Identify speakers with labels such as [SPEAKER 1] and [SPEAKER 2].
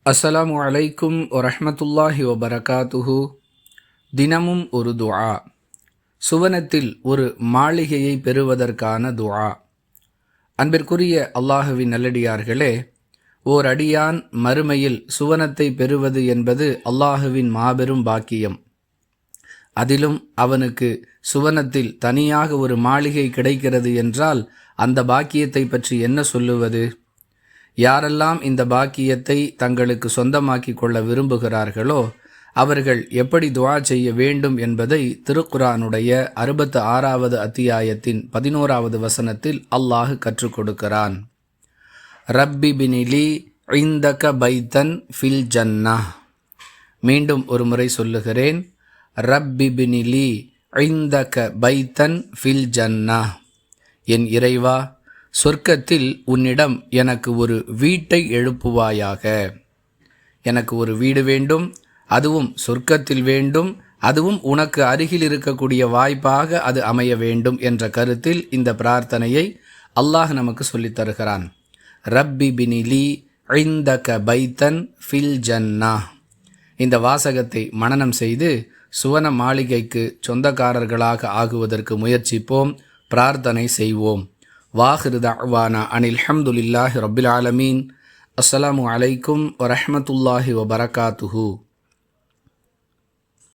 [SPEAKER 1] அஸ்ஸலாமு அலைக்கும் வரஹ்மத்துல்லாஹி வபரகாத்துஹு. தினமும் ஒரு துஆ. சுவனத்தில் ஒரு மாளிகையை பெறுவதற்கான துஆ. அன்பிற்குரிய அல்லாஹுவின் நல்லடியார்களே, ஓர் அடியான் மறுமையில் சுவனத்தை பெறுவது என்பது அல்லாஹுவின் மாபெரும் பாக்கியம். அதிலும் அவனுக்கு சுவனத்தில் தனியாக ஒரு மாளிகை கிடைக்கிறது என்றால் அந்த பாக்கியத்தை பற்றி என்ன சொல்லுவது? யாரெல்லாம் இந்த பாக்கியத்தை தங்களுக்கு சொந்தமாக்கி கொள்ள விரும்புகிறார்களோ அவர்கள் எப்படி துஆ செய்ய வேண்டும் என்பதை திருக்குர்ஆனுடைய 66வது அத்தியாயத்தின் 11வது வசனத்தில் அல்லாஹ் கற்றுக் கொடுக்கிறான். ரப்பி பினிலி இந்தக பைத்தன் ஃபில் ஜன்னஹ். மீண்டும் ஒரு முறை சொல்லுகிறேன். ரப்பி பினிலி இந்தக பைத்தன் ஃபில் ஜன்னஹ். என் இறைவா, சொர்க்கத்தில் உன்னிடம் எனக்கு ஒரு வீட்டை எழுப்புவாயாக. எனக்கு ஒரு வீடு வேண்டும், அதுவும் சொர்க்கத்தில் வேண்டும், அதுவும் உனக்கு அருகில் இருக்கக்கூடிய வாய்ப்பாக அது அமைய வேண்டும் என்ற கருத்தில் இந்த பிரார்த்தனையை அல்லாஹ் நமக்கு சொல்லித் தருகிறான். ரப்பி பினிலி இந்தக பைத்தன் ஃபில் ஜன்னஹ். இந்த வாசகத்தை மனனம் செய்து சுவன மாளிகைக்கு சொந்தக்காரர்களாக ஆகுவதற்கு முயற்சிப்போம், பிரார்த்தனை செய்வோம். வாஹிரு தஅவானா அனில் ஹம்துலில்லாஹி ரப்பில் ஆலமீன். அஸ்ஸலாமு அலைக்கும் வரஹ்மத்துல்லாஹி வபரகாத்துஹு.